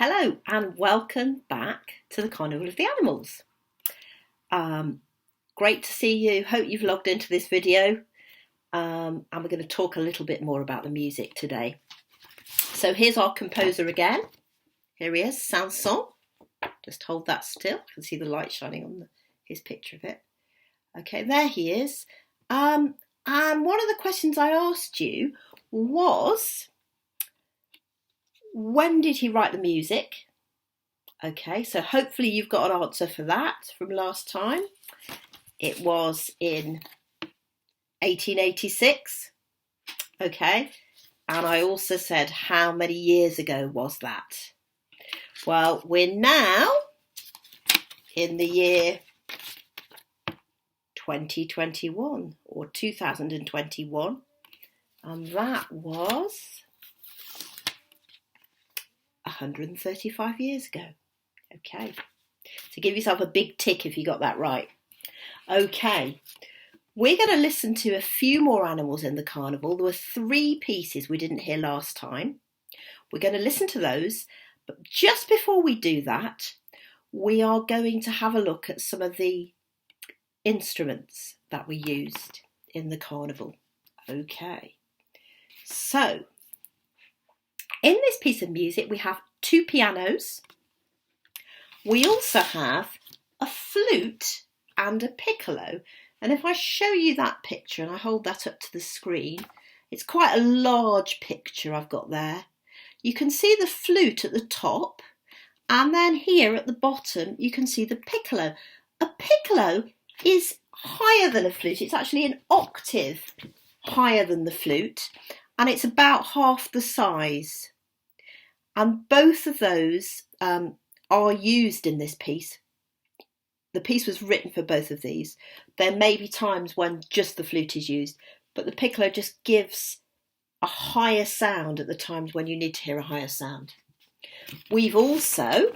Hello and welcome back to the Carnival of the Animals. Great to see you. Hope you've logged into this video and we're going to talk a little bit more about the music today. So here's our composer again. Here he is, Sanson. Just hold that still. I can see the light shining on his picture of it. Okay, there he is. And one of the questions I asked you was, when did he write the music? Okay, so hopefully you've got an answer for that from last time. It was in 1886. Okay, and I also said how many years ago was that? Well, we're now in the year 2021 or 2021, and that was 135 years ago. Okay, so give yourself a big tick if you got that right. Okay, we're going to listen to a few more animals in the carnival. There were 3 pieces we didn't hear last time. We're going to listen to those, but just before we do that, we are going to have a look at some of the instruments that we used in the carnival. Okay, so in this piece of music, we have 2 pianos. We also have a flute and a piccolo. And if I show you that picture and I hold that up to the screen, it's quite a large picture I've got there. You can see the flute at the top, and then here at the bottom, you can see the piccolo. A piccolo is higher than a flute. It's actually an octave higher than the flute, and it's about half the size. And both of those are used in this piece. The piece was written for both of these. There may be times when just the flute is used, but the piccolo just gives a higher sound at the times when you need to hear a higher sound. We've also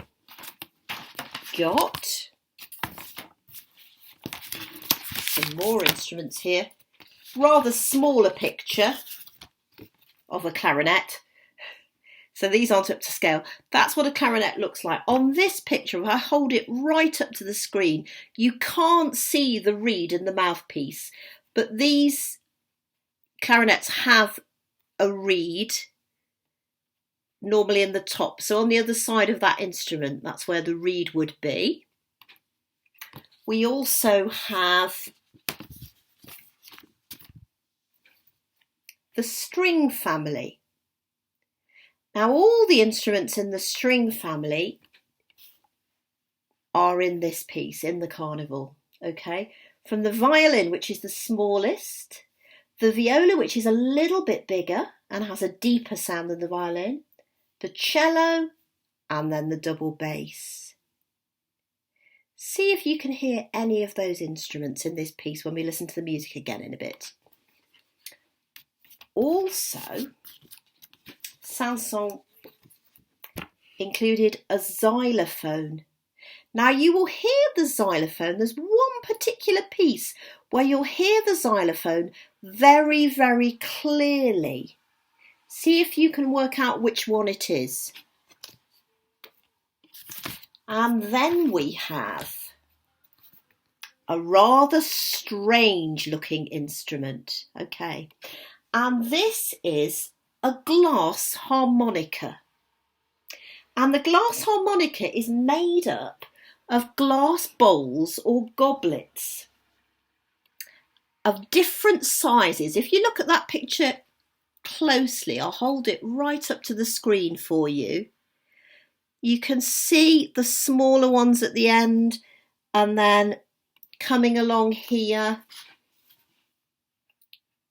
got some more instruments here. Rather smaller picture of a clarinet. So these aren't up to scale. That's what a clarinet looks like. On this picture, if I hold it right up to the screen, you can't see the reed and the mouthpiece. But these clarinets have a reed, normally in the top. So on the other side of that instrument, that's where the reed would be. We also have the string family. Now, all the instruments in the string family are in this piece, in the carnival, okay? From the violin, which is the smallest, the viola, which is a little bit bigger and has a deeper sound than the violin, the cello, and then the double bass. See if you can hear any of those instruments in this piece when we listen to the music again in a bit. Also, Sanson included a xylophone. Now you will hear the xylophone. There's one particular piece where you'll hear the xylophone very, very clearly. See if you can work out which one it is. And then we have a rather strange looking instrument. Okay, and this is a glass harmonica. And the glass harmonica is made up of glass bowls or goblets of different sizes. If you look at that picture closely, I'll hold it right up to the screen for you. You can see the smaller ones at the end, and then coming along here,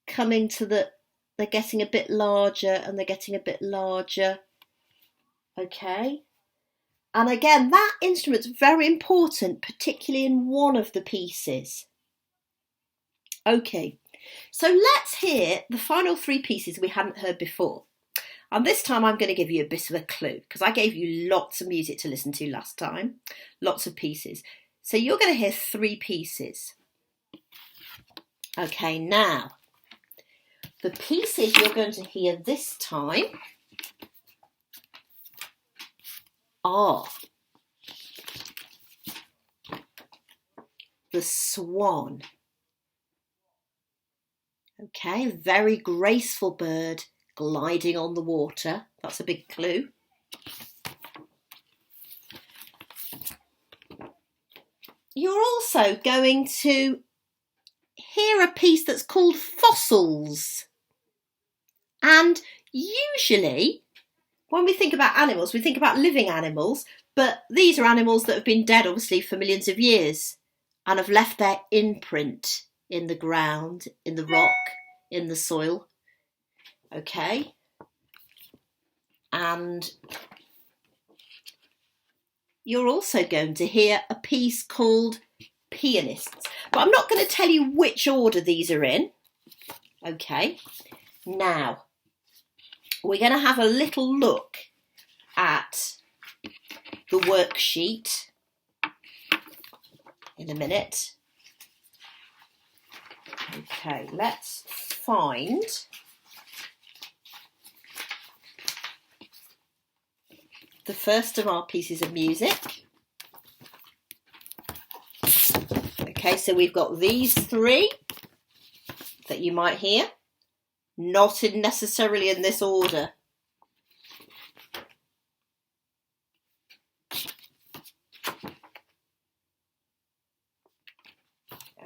coming to they're getting a bit larger and they're getting a bit larger. Okay. And again, that instrument's very important, particularly in one of the pieces. Okay, so let's hear the final 3 pieces we hadn't heard before. And this time I'm going to give you a bit of a clue, because I gave you lots of music to listen to last time, lots of pieces. So you're going to hear 3 pieces. Okay, now, the pieces you're going to hear this time are the swan. Okay, very graceful bird gliding on the water. That's a big clue. You're also going to hear a piece that's called fossils. And usually, when we think about animals, we think about living animals, but these are animals that have been dead, obviously, for millions of years and have left their imprint in the ground, in the rock, in the soil. Okay. And you're also going to hear a piece called pianists. But I'm not going to tell you which order these are in. Okay. Now, we're going to have a little look at the worksheet in a minute. Okay, let's find the first of our pieces of music. Okay, so we've got these three that you might hear, not necessarily in this order.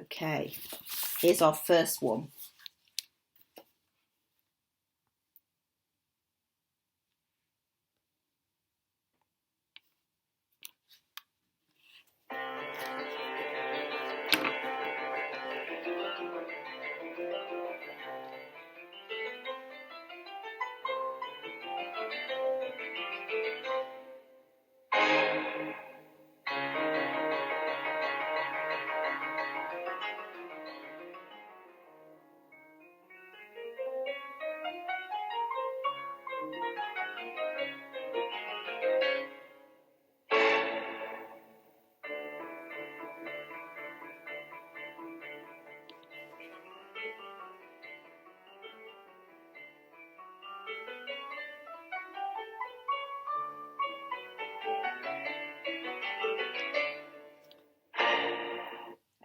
Okay, here's our first one.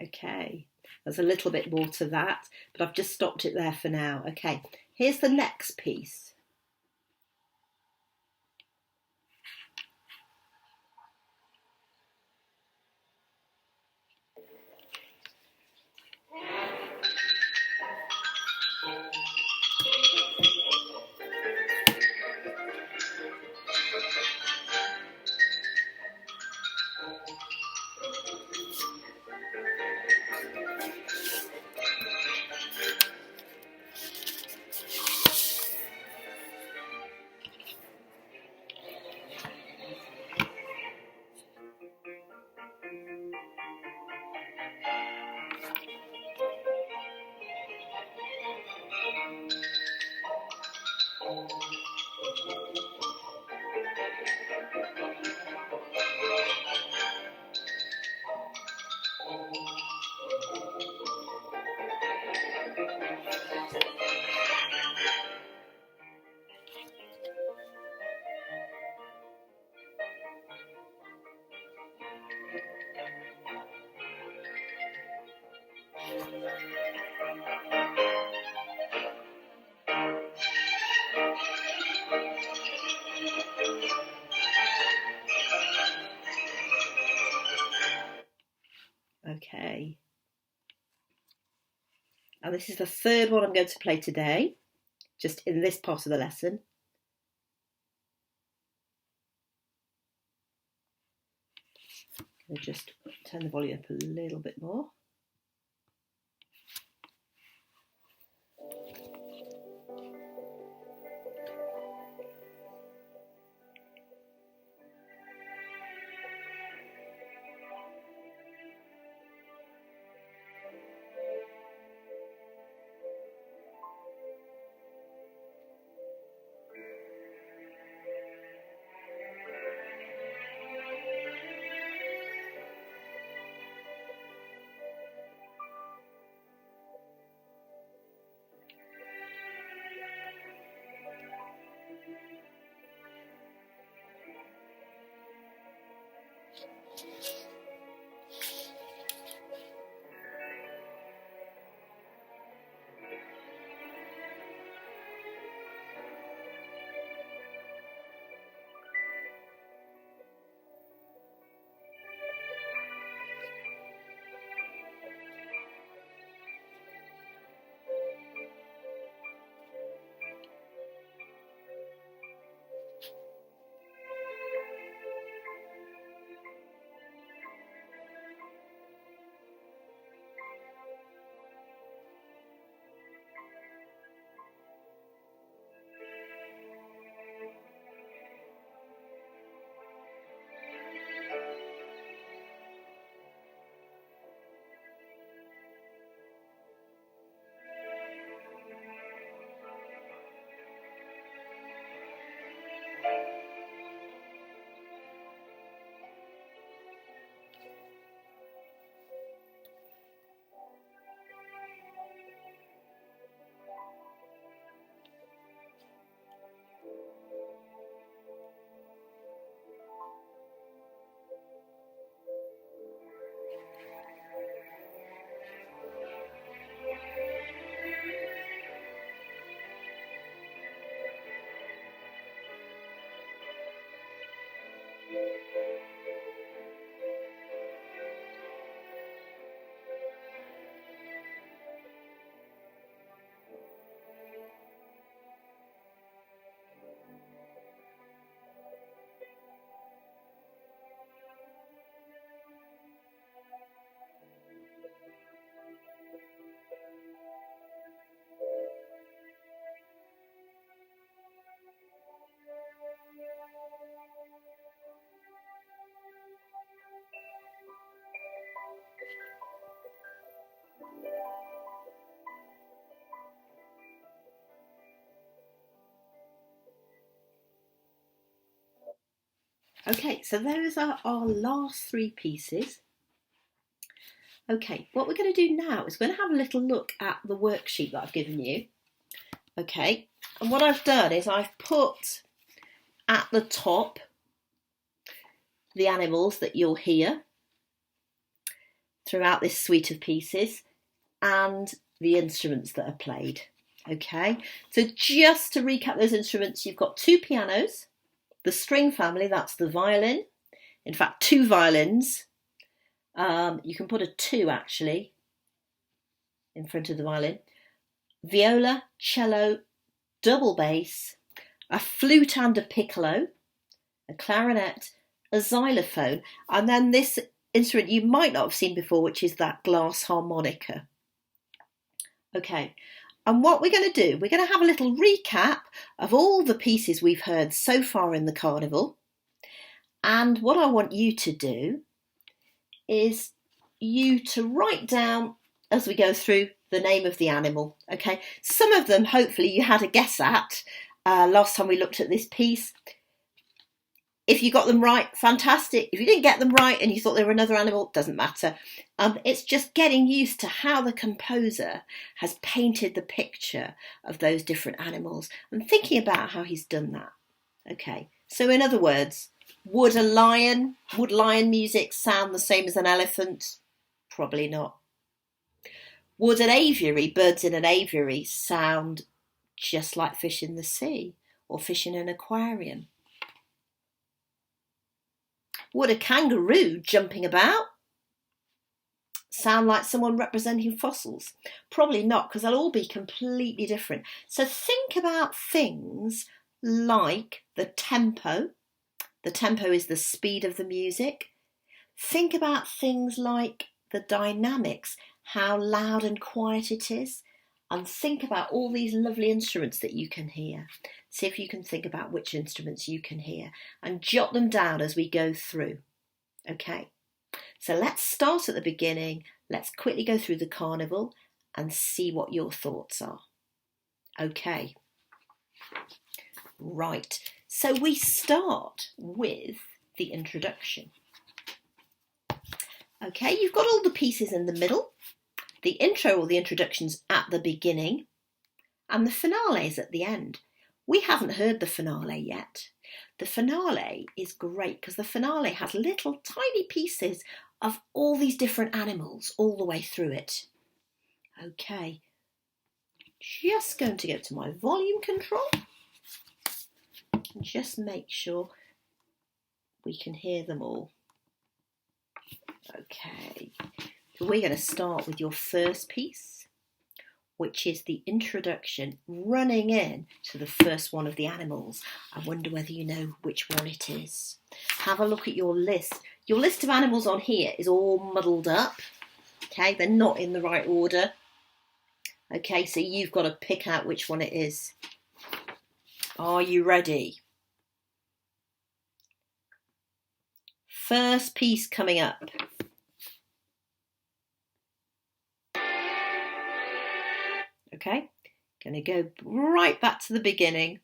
Okay, there's a little bit more to that, but I've just stopped it there for now. Okay, here's the next piece. Okay, and this is the third one I'm going to play today, just in this part of the lesson. I'll just turn the volume up a little bit more. Okay, so those are our last three pieces. Okay, what we're going to do now is we're going to have a little look at the worksheet that I've given you. Okay, and what I've done is I've put at the top the animals that you'll hear throughout this suite of pieces and the instruments that are played. Okay, so just to recap those instruments, you've got two pianos, the string family, that's the violin, in fact two violins, you can put a 2 actually in front of the violin, viola, cello, double bass, a flute and a piccolo, a clarinet, a xylophone, and then this instrument you might not have seen before, which is that glass harmonica. Okay, and what we're going to do, we're going to have a little recap of all the pieces we've heard so far in the carnival. And what I want you to do is you to write down as we go through the name of the animal. Okay, some of them hopefully you had a guess at last time we looked at this piece. If you got them right, fantastic. If you didn't get them right and you thought they were another animal, doesn't matter. It's just getting used to how the composer has painted the picture of those different animals and thinking about how he's done that. Okay, so in other words, would lion music sound the same as an elephant? Probably not. Would an aviary, birds in an aviary, sound just like fish in the sea or fish in an aquarium? Would a kangaroo jumping about sound like someone representing fossils? Probably not, because they'll all be completely different. So think about things like the tempo. The tempo is the speed of the music. Think about things like the dynamics, how loud and quiet it is. And think about all these lovely instruments that you can hear. See if you can think about which instruments you can hear and jot them down as we go through. Okay, so let's start at the beginning. Let's quickly go through the carnival and see what your thoughts are. Okay, right. So we start with the introduction. Okay, you've got all the pieces in the middle. The intro or the introduction's at the beginning and the finale is at the end. We haven't heard the finale yet. The finale is great because the finale has little tiny pieces of all these different animals all the way through it. Okay, just going to go to my volume control and just make sure we can hear them all. Okay. So we're going to start with your first piece, which is the introduction running in to the first one of the animals. I wonder whether you know which one it is. Have a look at your list. Your list of animals on here is all muddled up. Okay, they're not in the right order. Okay, so you've got to pick out which one it is. Are you ready? First piece coming up. Okay, going to go right back to the beginning.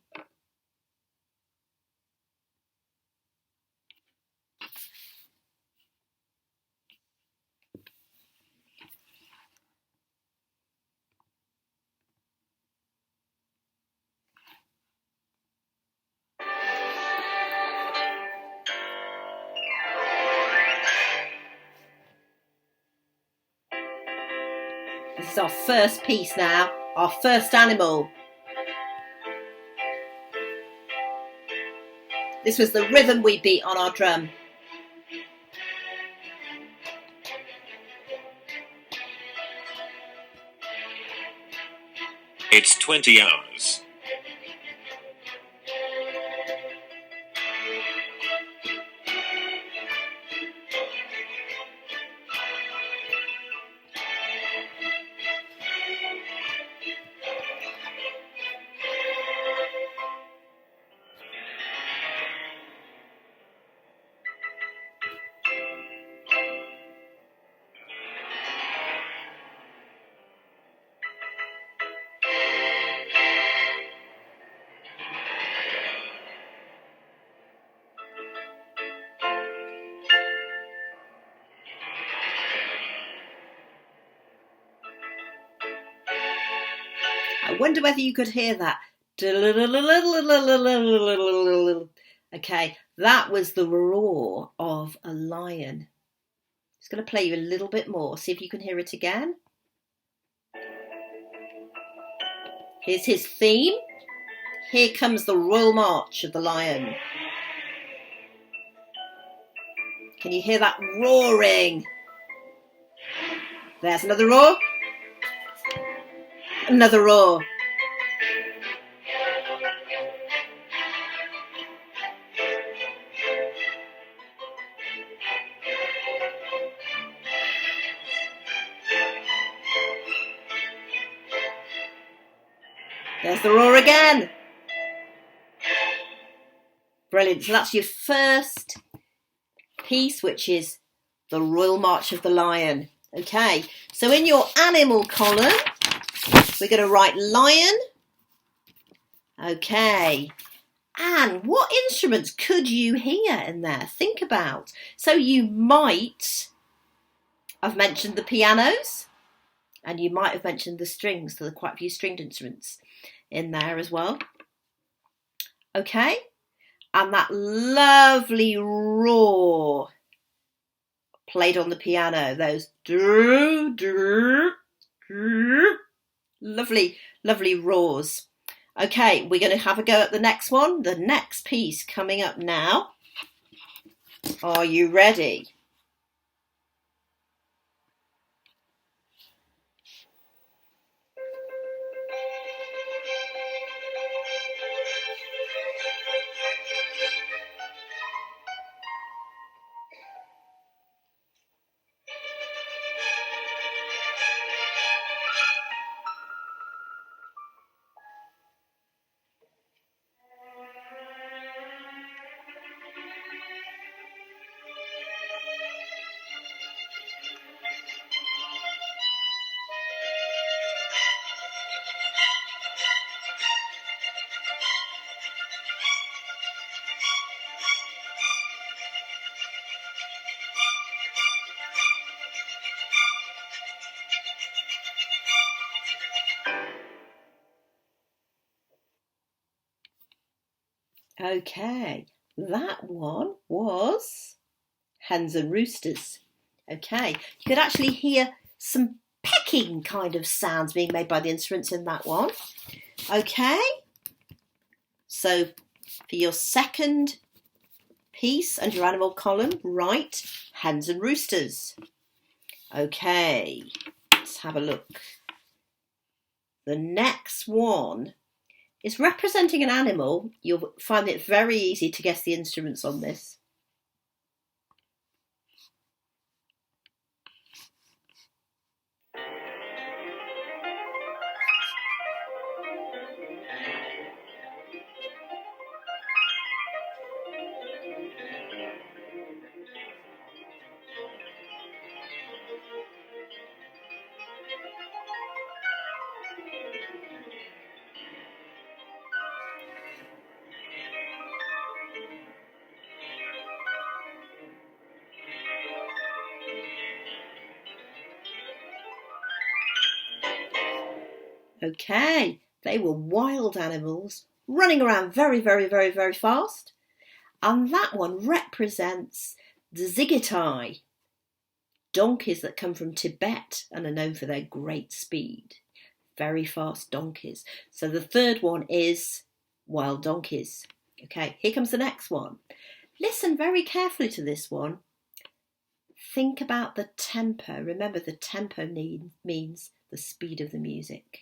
This is our first piece now, our first animal. This was the rhythm we beat on our drum. It's 20 hours. I wonder whether you could hear that. Okay, that was the roar of a lion. Just going to play you a little bit more. See if you can hear it again. Here's his theme. Here comes the Royal March of the Lion. Can you hear that roaring? There's another roar. Another roar. There's the roar again. Brilliant. So that's your first piece, which is the Royal March of the Lion. Okay, so in your animal column, we're going to write lion. Okay, and what instruments could you hear in there? Think about. So you might have mentioned the pianos, and you might have mentioned the strings. So there are quite a few stringed instruments in there as well. Okay, and that lovely roar played on the piano. Those lovely, lovely roars. Okay, we're going to have a go at the next one. The next piece coming up now. Are you ready? Okay, that one was hens and roosters. Okay, you could actually hear some pecking kind of sounds being made by the instruments in that one. Okay, so for your second piece and your animal column, write hens and roosters. Okay, let's have a look. The next one is representing an animal. You'll find it very easy to guess the instruments on this. Okay, they were wild animals running around very, very, very, very fast. And that one represents the zigitai, donkeys that come from Tibet and are known for their great speed. Very fast donkeys. So the third one is wild donkeys. Okay, here comes the next one. Listen very carefully to this one. Think about the tempo. Remember, the tempo means the speed of the music.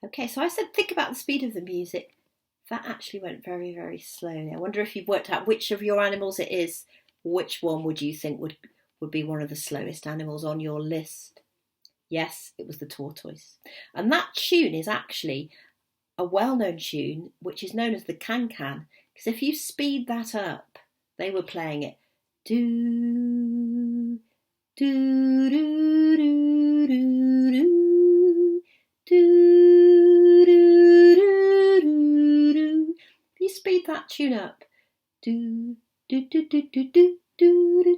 Okay, so I said think about the speed of the music. That actually went very, very slowly. I wonder if you've worked out which of your animals it is. Which one would you think would be one of the slowest animals on your list? Yes, it was the tortoise. And that tune is actually a well-known tune, which is known as the can-can, because if you speed that up, they were playing it. Do, do, do, do, do, do, do, do, do, do. If you speed that tune up, do, do, do, do, do, do, do, do,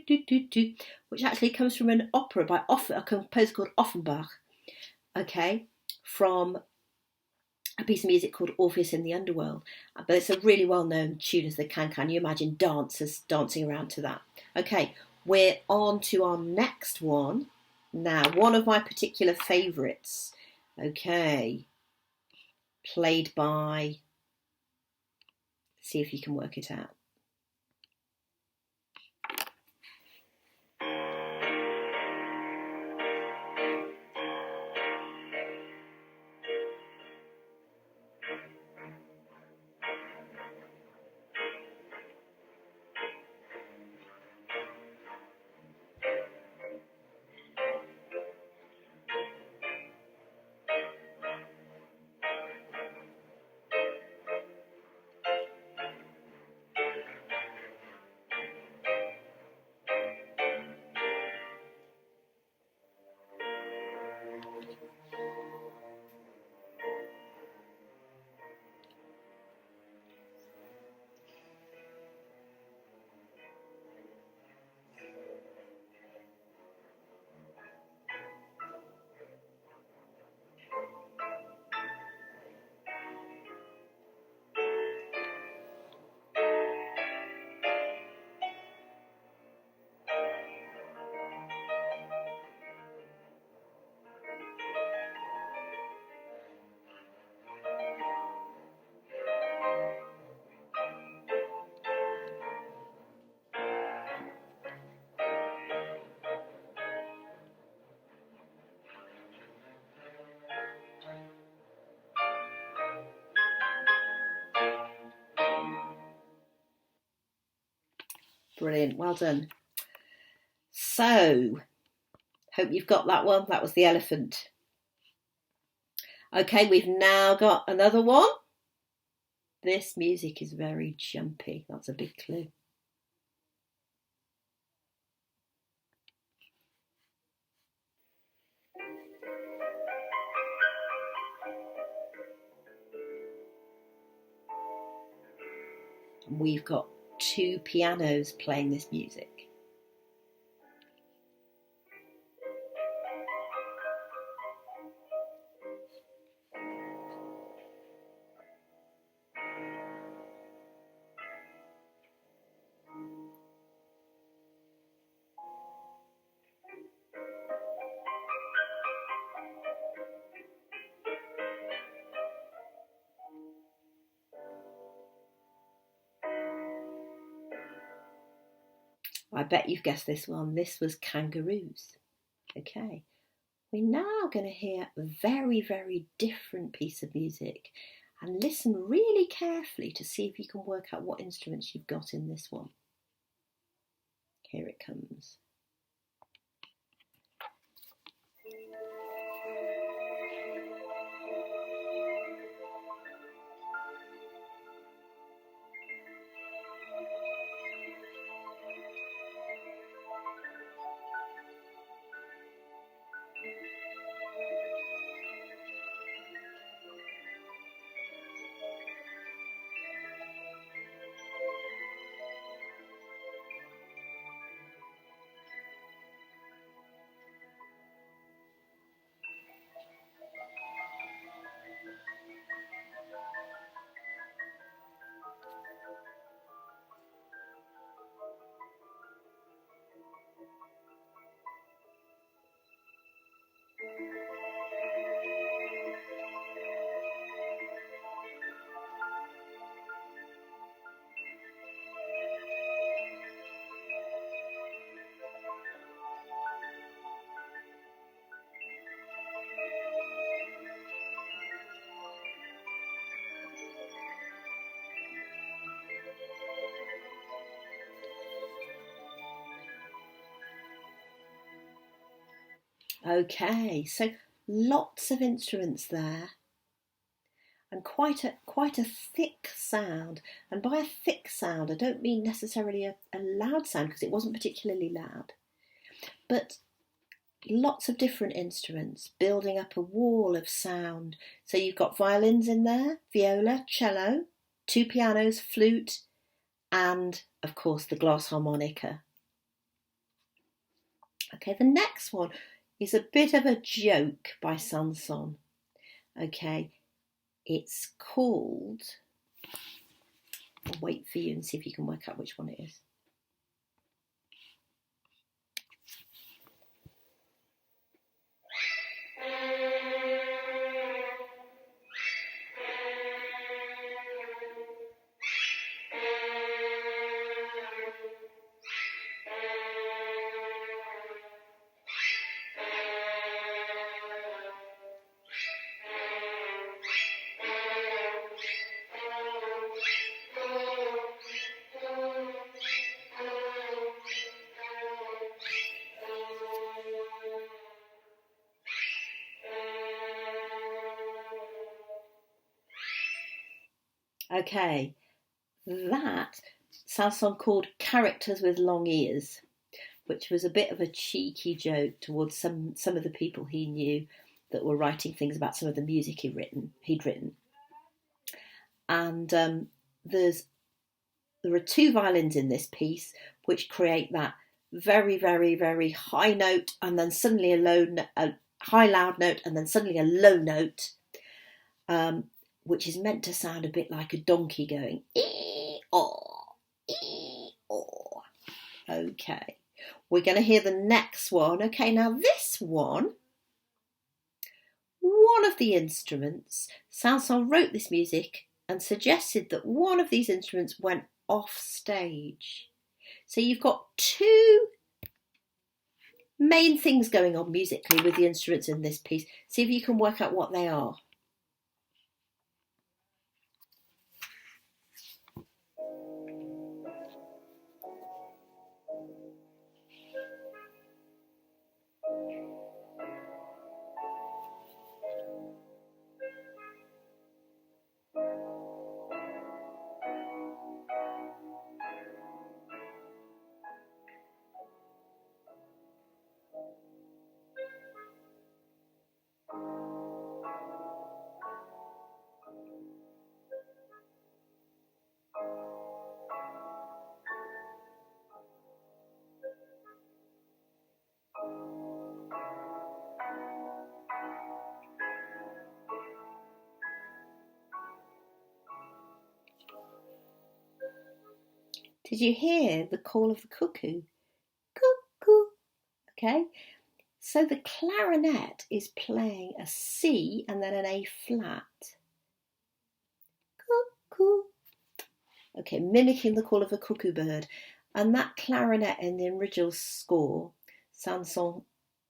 do, do, do. Which actually comes from an opera by a composer called Offenbach, okay, from a piece of music called Orpheus in the Underworld. But it's a really well-known tune as the can-can. You imagine dancers dancing around to that. Okay, we're on to our next one. Now, one of my particular favourites, okay, played by, see if you can work it out. Brilliant, well done. So, hope you've got that one. That was the elephant. Okay, we've now got another one. This music is very jumpy. That's a big clue. And we've got two pianos playing this music. I bet you've guessed this one. This was kangaroos. Okay. We're now going to hear a very, very different piece of music, and listen really carefully to see if you can work out what instruments you've got in this one. Here it comes. Okay, so lots of instruments there, and quite a thick sound. And by a thick sound, I don't mean necessarily a loud sound, because it wasn't particularly loud, but lots of different instruments building up a wall of sound. So you've got violins in there, viola, cello, 2 pianos, flute, and of course the glass harmonica. Okay, the next one is a bit of a joke by Sanson. Okay, it's called, I'll wait for you and see if you can work out which one it is. Okay, that Sanson called Characters with Long Ears, which was a bit of a cheeky joke towards some of the people he knew that were writing things about some of the music he'd written. And there are 2 violins in this piece, which create that very, very, very high note, and then suddenly a high loud note, and then suddenly a low note, which is meant to sound a bit like a donkey going ee-aw, ee-aw. Okay, we're going to hear the next one. Okay, now this one of the instruments, Sanson wrote this music and suggested that one of these instruments went off stage. So you've got 2 main things going on musically with the instruments in this piece. See if you can work out what they are. Did you hear the call of the cuckoo? Cuckoo. Okay, so the clarinet is playing a C and then an A flat. Cuckoo. Okay, mimicking the call of a cuckoo bird. And that clarinet in the original score, Sanson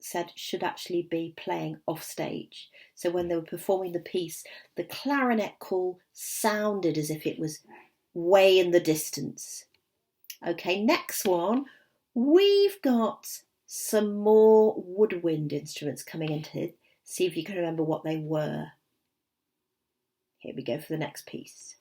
said should actually be playing off stage. So when they were performing the piece, the clarinet call sounded as if it was way in the distance. Okay, next one, we've got some more woodwind instruments coming into. See if you can remember what they were. Here we go for the next piece.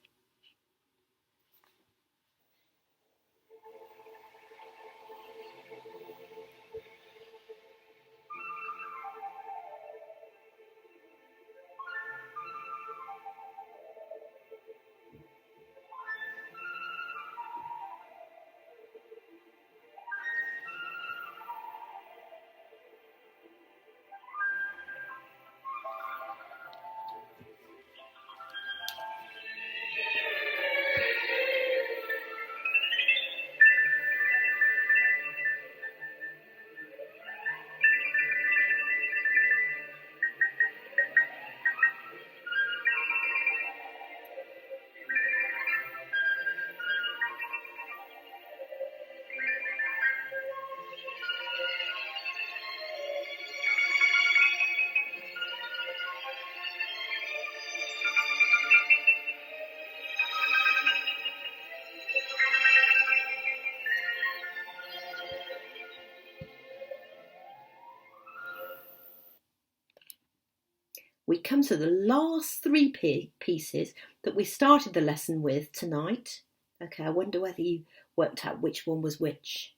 We come to the last three pieces that we started the lesson with tonight. Okay, I wonder whether you worked out which one was which.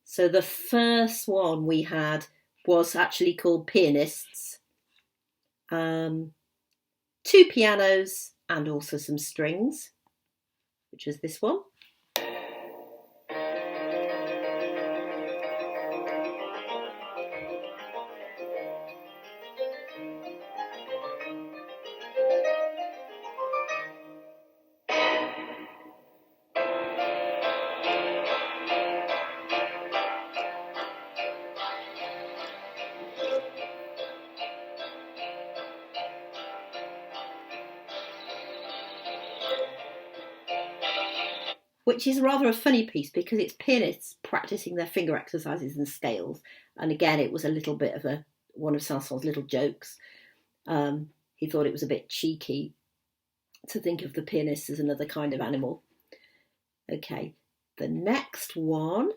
So the first one we had was actually called Pianists. 2 pianos and also some strings, which was this one. Which is rather a funny piece because it's pianists practicing their finger exercises and scales. And again, it was a little bit of one of Saint-Saëns' little jokes. He thought it was a bit cheeky to think of the pianist as another kind of animal. Okay, the next one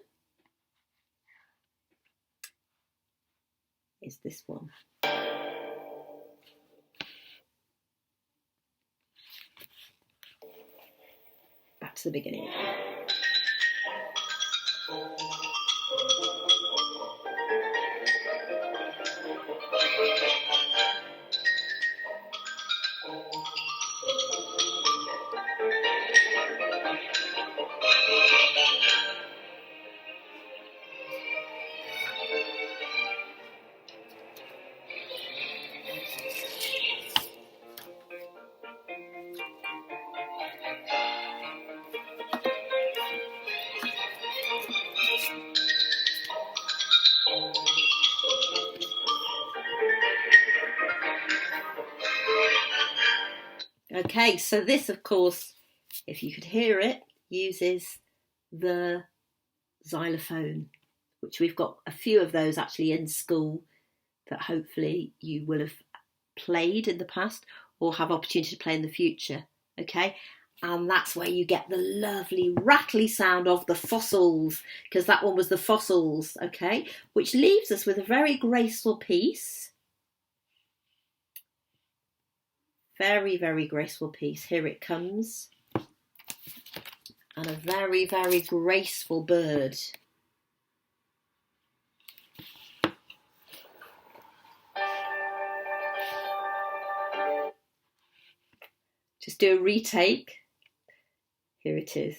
is this one. Back to the beginning. Okay, so this, of course, if you could hear it, uses the xylophone, which we've got a few of those actually in school that hopefully you will have played in the past or have opportunity to play in the future. Okay, and that's where you get the lovely rattly sound of the fossils, because that one was the fossils. Okay, which leaves us with a very graceful piece. Very, very graceful piece. Here it comes. And a very, very graceful bird. Just do a retake. Here it is.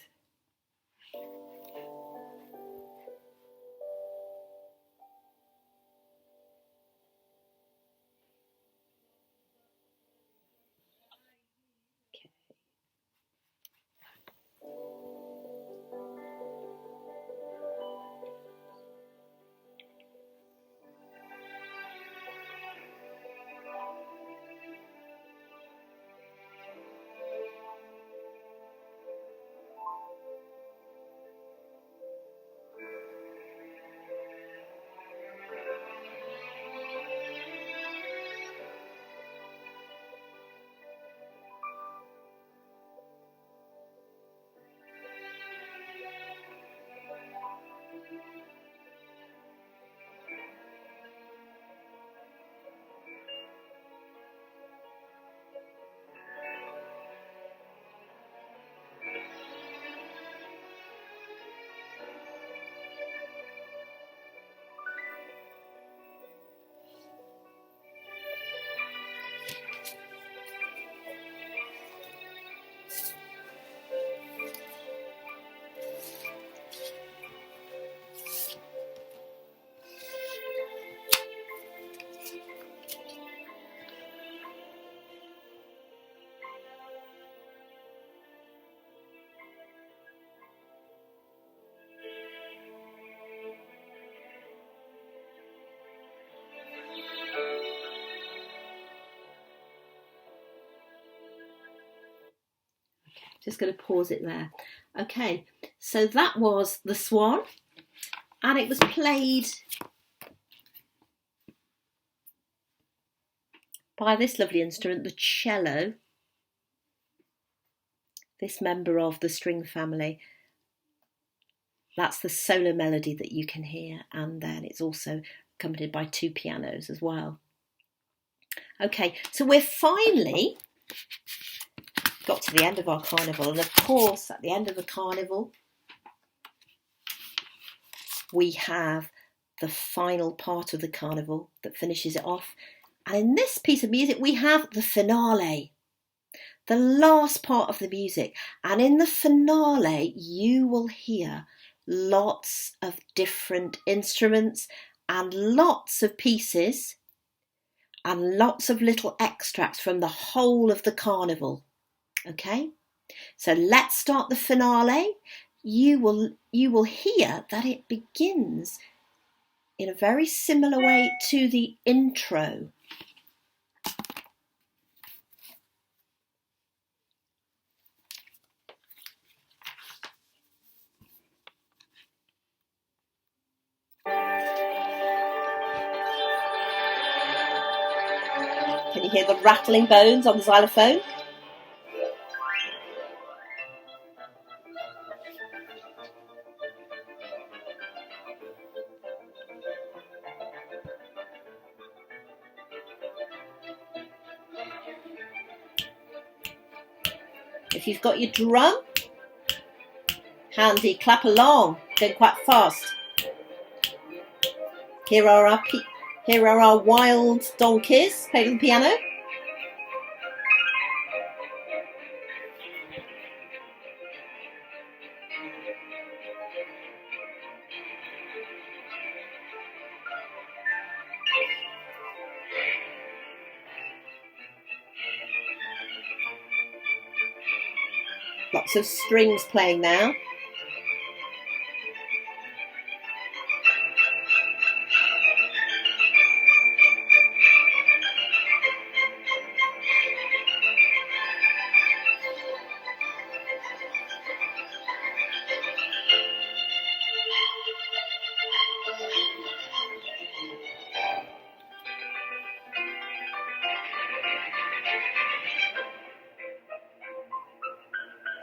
Just going to pause it there. Okay, so that was the Swan, and it was played by this lovely instrument, the cello, this member of the string family. That's the solo melody that you can hear, and then it's also accompanied by 2 pianos as well. Okay, so we're finally got to the end of our carnival, and of course at the end of the carnival we have the final part of the carnival that finishes it off, and in this piece of music we have the finale, the last part of the music, and in the finale you will hear lots of different instruments and lots of pieces and lots of little extracts from the whole of the carnival. Okay, so let's start the finale. You will hear that it begins in a very similar way to the intro. Can you hear the rattling bones on the xylophone? If you've got your drum handy, clap along, go quite fast. Here are our wild donkeys playing the piano. Lots of strings playing now.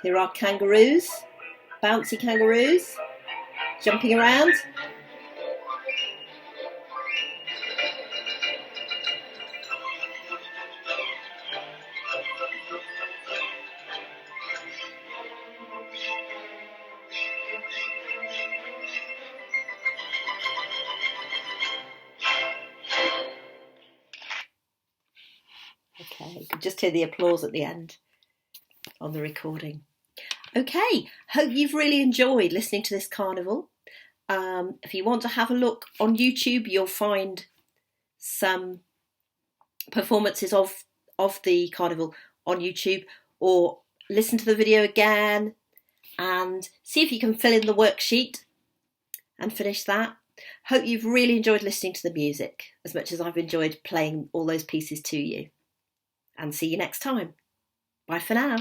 Here are kangaroos, bouncy kangaroos, jumping around. Okay, you can just hear the applause at the end on the recording. Okay, hope you've really enjoyed listening to this carnival. If you want to have a look on YouTube, you'll find some performances of the carnival on YouTube, or listen to the video again and see if you can fill in the worksheet and finish that. Hope you've really enjoyed listening to the music as much as I've enjoyed playing all those pieces to you. And see you next time. Bye for now.